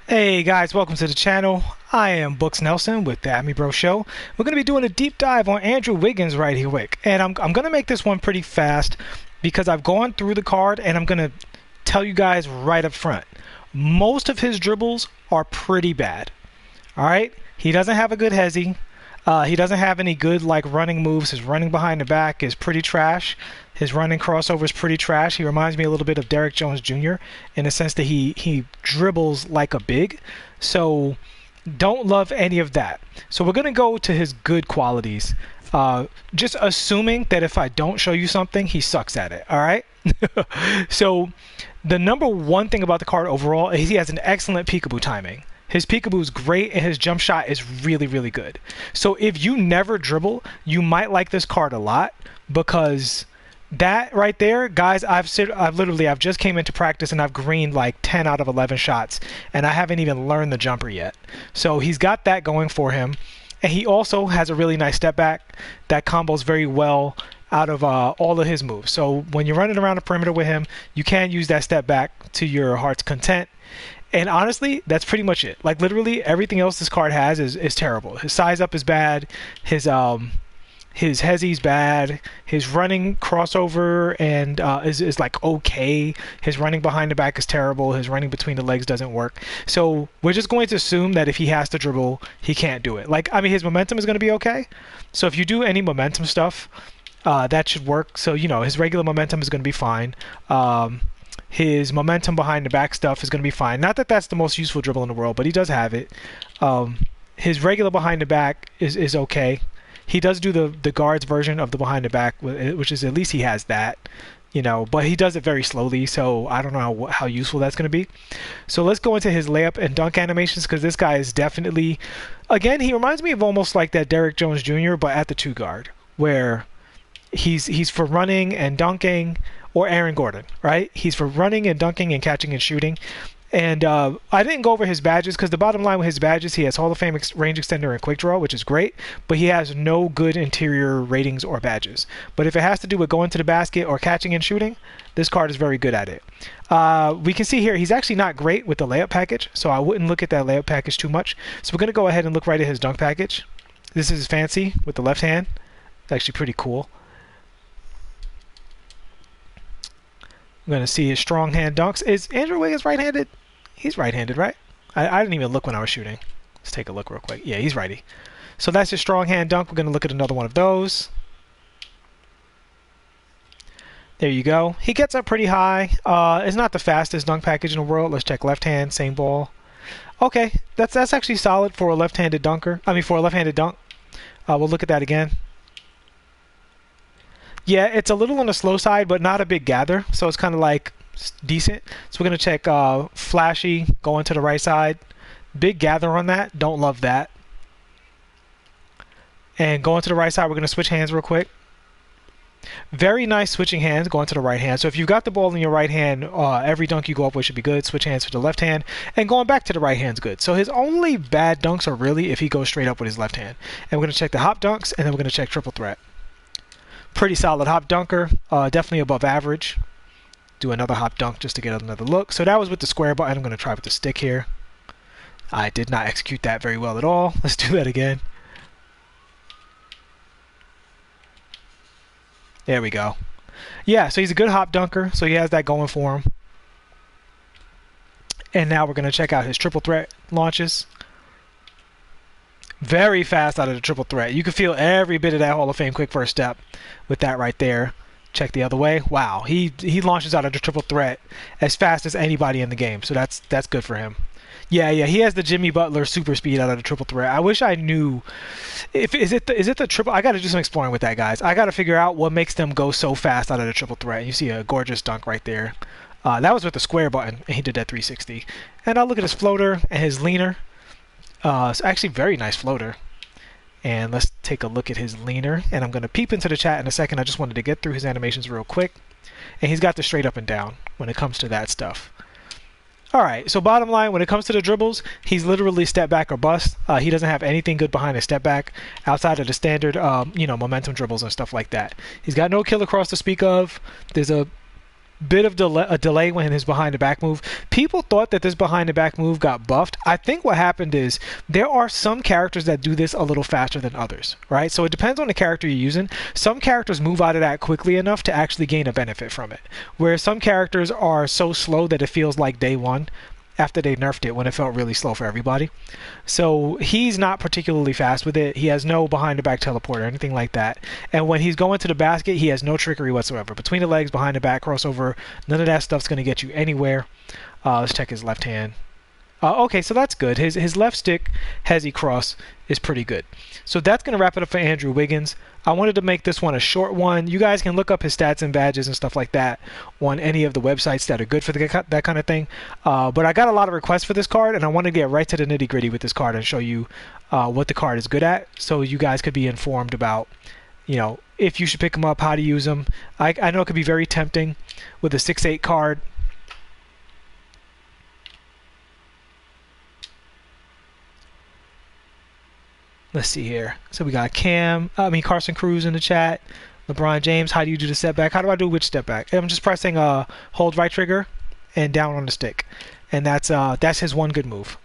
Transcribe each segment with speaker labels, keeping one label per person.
Speaker 1: Hey guys, welcome to the channel. I am Books Nelson with the Acme Bro Show. We're going to be doing a deep dive on Andrew Wiggins right here quick. And I'm going to make this one pretty fast because I've gone through the card and I'm going to tell you guys right up front. Most of his dribbles are pretty bad. Alright? He doesn't have a good hezzy. He doesn't have any good running moves. His running behind the back is pretty trash. His running crossover is pretty trash. He reminds me a little bit of Derrick Jones Jr. in the sense that he dribbles like a big. So don't love any of that. So we're going to go to his good qualities. Just assuming that if I don't show you something, he sucks at it. All right? So the number one thing about the card overall is he has an excellent peekaboo timing. His peekaboo is great and his jump shot is really, really good. So if you never dribble, you might like this card a lot because that right there, guys, I've just came into practice and I've greened like 10 out of 11 shots and I haven't even learned the jumper yet. So he's got that going for him. And he also has a really nice step back that combos very well out of all of his moves. So when you're running around the perimeter with him, you can use that step back to your heart's content. And honestly, that's pretty much it. Like literally everything else this card has is terrible. His size up is bad. His hezzy's bad. His running crossover and is like okay. His running behind the back is terrible. His running between the legs doesn't work. So we're just going to assume that if he has to dribble, he can't do it. Like, I mean, his momentum is going to be okay. So if you do any momentum stuff, that should work. So, you know, his regular momentum is going to be fine. His momentum behind the back stuff is going to be fine. Not that that's the most useful dribble in the world, but he does have it. His regular behind the back is okay. He does do the guards version of the behind the back, which is at least he has that, you know, but he does it very slowly, so I don't know how useful that's going to be. So let's go into his layup and dunk animations because this guy is definitely, again, he reminds me of almost like that Derrick Jones Jr., but at the two guard, where he's for running and dunking, or Aaron Gordon, right? He's for running and dunking and catching and shooting. And I didn't go over his badges because the bottom line with his badges, he has Hall of Fame range extender and quick draw, which is great, but he has no good interior ratings or badges. But if it has to do with going to the basket or catching and shooting, this card is very good at it. We can see here he's actually not great with the layup package, so I wouldn't look at that layup package too much. So we're going to go ahead and look right at his dunk package. This is fancy with the left hand. It's actually pretty cool. I'm going to see his strong hand dunks. Is Andrew Wiggins right-handed? He's right-handed, right? I didn't even look when I was shooting. Let's take a look real quick. Yeah, he's righty. So that's his strong hand dunk. We're going to look at another one of those. There you go. He gets up pretty high. It's not the fastest dunk package in the world. Let's check left hand, same ball. Okay, that's actually solid for a left-handed dunker. I mean, for a left-handed dunk. We'll look at that again. Yeah, it's a little on the slow side, but not a big gather, so it's kind of like decent. So we're going to check flashy, going to the right side. Big gather on that. Don't love that. And going to the right side, we're going to switch hands real quick. Very nice switching hands going to the right hand. So if you've got the ball in your right hand, every dunk you go up with should be good. Switch hands to the left hand, and going back to the right hand's good. So his only bad dunks are really if he goes straight up with his left hand. And we're going to check the hop dunks, and then we're going to check triple threat. Pretty solid hop dunker, definitely above average. Do another hop dunk just to get another look. So that was with the square button. I'm going to try with the stick here. I did not execute that very well at all. Let's do that again. There we go. Yeah, so he's a good hop dunker, so he has that going for him. And now we're going to check out his triple threat launches. Very fast out of the triple threat. You can feel every bit of that Hall of Fame quick first step with that right there. Check the other way. Wow, he launches out of the triple threat as fast as anybody in the game. So that's good for him. Yeah, he has the Jimmy Butler super speed out of the triple threat. I wish I knew if is it the triple. I got to do some exploring with that, guys. I got to figure out what makes them go so fast out of the triple threat. You see a gorgeous dunk right there. That was with the square button, and he did that 360. And I'll look at his floater and his leaner. It's actually very nice floater. And let's take a look at his leaner. And I'm going to peep into the chat in a second. I just wanted to get through his animations real quick. And he's got the straight up and down when it comes to that stuff. All right, so bottom line, when it comes to the dribbles, he's literally step back or bust. He doesn't have anything good behind his step back outside of the standard, momentum dribbles and stuff like that. He's got no killer cross to speak of. There's a bit of a delay when his behind the back move. People thought that this behind the back move got buffed. I think what happened is there are some characters that do this a little faster than others, right? So it depends on the character you're using. Some characters move out of that quickly enough to actually gain a benefit from it, where some characters are so slow that it feels like day one after they nerfed it when it felt really slow for everybody. So he's not particularly fast with it. He has no behind the back teleport or anything like that. And when he's going to the basket, he has no trickery whatsoever. Between the legs, behind the back, crossover, none of that stuff's going to get you anywhere. Let's check his left hand. Okay, so that's good. His left stick hezzy cross is pretty good. So that's going to wrap it up for Andrew Wiggins. I wanted to make this one a short one. You guys can look up his stats and badges and stuff like that on any of the websites that are good for that kind of thing. But I got a lot of requests for this card, and I want to get right to the nitty-gritty with this card and show you what the card is good at, so you guys could be informed about, you know, if you should pick him up, how to use him. I know it could be very tempting with a 6/8 card. Let's see here. So we got Carson Cruz in the chat. LeBron James, how do you do the step back? How do I do which step back? I'm just pressing hold right trigger and down on the stick. And that's his one good move.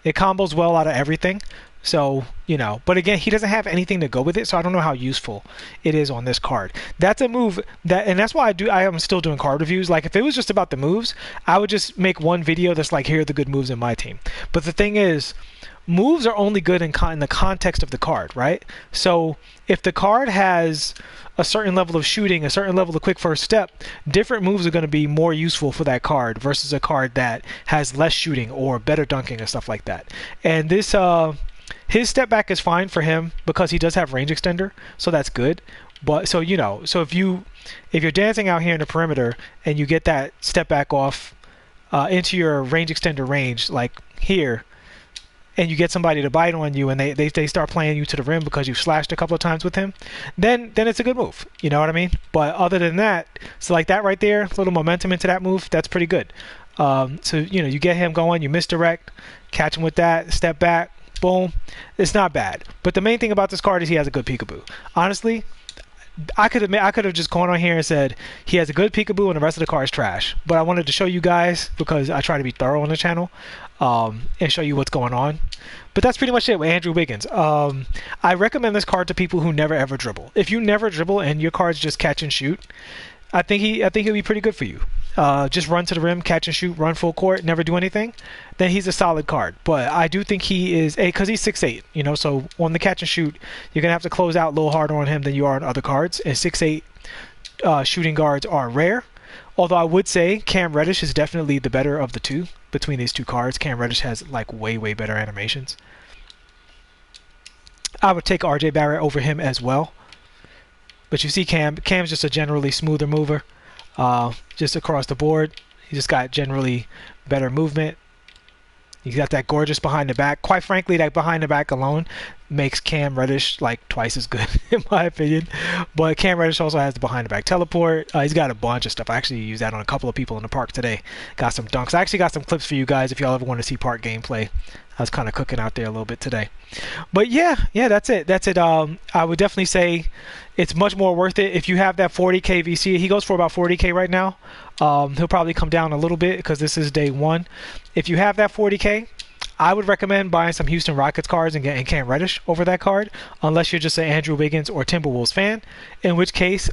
Speaker 1: It combos well out of everything. So, you know, but again, he doesn't have anything to go with it, so I don't know how useful it is on this card. That's a move and that's why I am still doing card reviews. Like, if it was just about the moves, I would just make one video that's like, here are the good moves in my team. But the thing is, moves are only good in the context of the card, right? So if the card has a certain level of shooting, a certain level of quick first step, different moves are going to be more useful for that card versus a card that has less shooting or better dunking and stuff like that. And this his step back is fine for him because he does have range extender, so that's good. But so, you know, so if you're dancing out here in the perimeter and you get that step back off into your range extender range, like here, and you get somebody to bite on you and they start playing you to the rim because you've slashed a couple of times with him, then it's a good move. You know what I mean? But other than that, so like that right there, a little momentum into that move, that's pretty good. So, you know, you get him going, you misdirect, catch him with that, step back, boom. It's not bad. But the main thing about this card is he has a good peekaboo. Honestly, I could have just gone on here and said he has a good peekaboo and the rest of the card is trash. But I wanted to show you guys because I try to be thorough on the channel and show you what's going on. But that's pretty much it with Andrew Wiggins. I recommend this card to people who never ever dribble. If you never dribble and your cards just catch and shoot, I think he'll be pretty good for you. Just run to the rim, catch and shoot, run full court, never do anything, then he's a solid card. But I do think he is because he's 6'8", you know, so on the catch and shoot, you're going to have to close out a little harder on him than you are on other cards. And 6'8" shooting guards are rare. Although I would say Cam Reddish is definitely the better of the two between these two cards. Cam Reddish has like way better animations. I would take RJ Barrett over him as well. But you see Cam's just a generally smoother mover. Just across the board. He just got generally better movement. He's got that gorgeous behind the back. Quite frankly, that behind the back alone makes Cam Reddish like twice as good, in my opinion. But Cam Reddish also has the behind the back teleport. He's got a bunch of stuff. I actually used that on a couple of people in the park today. Got some dunks. I actually got some clips for you guys if y'all ever want to see park gameplay. I was kind of cooking out there a little bit today. But yeah, that's it. I would definitely say it's much more worth it if you have that 40k VC. He goes for about 40k right now. He'll probably come down a little bit because this is day one. If you have that 40k, I would recommend buying some Houston Rockets cards and getting Cam Reddish over that card, unless you're just an Andrew Wiggins or Timberwolves fan, in which case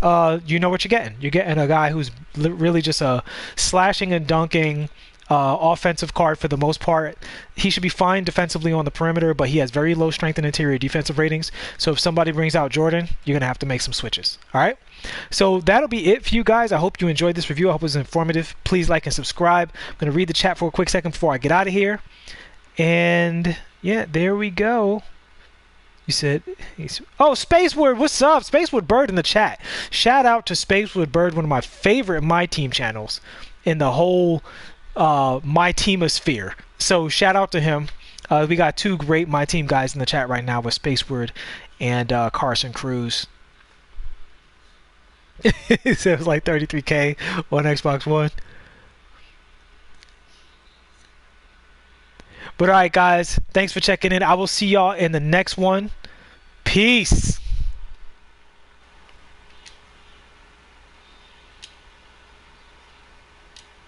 Speaker 1: you know what you're getting. You're getting a guy who's really just a slashing and dunking offensive card for the most part. He should be fine defensively on the perimeter, but he has very low strength and interior defensive ratings. So if somebody brings out Jordan, you're going to have to make some switches. All right? So that'll be it for you guys. I hope you enjoyed this review. I hope it was informative. Please like and subscribe. I'm going to read the chat for a quick second before I get out of here. And yeah, there we go. You said, oh, Spacewood, what's up? Spacewood Bird in the chat. Shout out to Spacewood Bird, one of my favorite My Team channels in the whole My Teamosphere. So shout out to him. We got two great My Team guys in the chat right now with Spacewood and Carson Cruz. It says like 33k on Xbox One. But all right, guys, thanks for checking in. I will see y'all in the next one. Peace.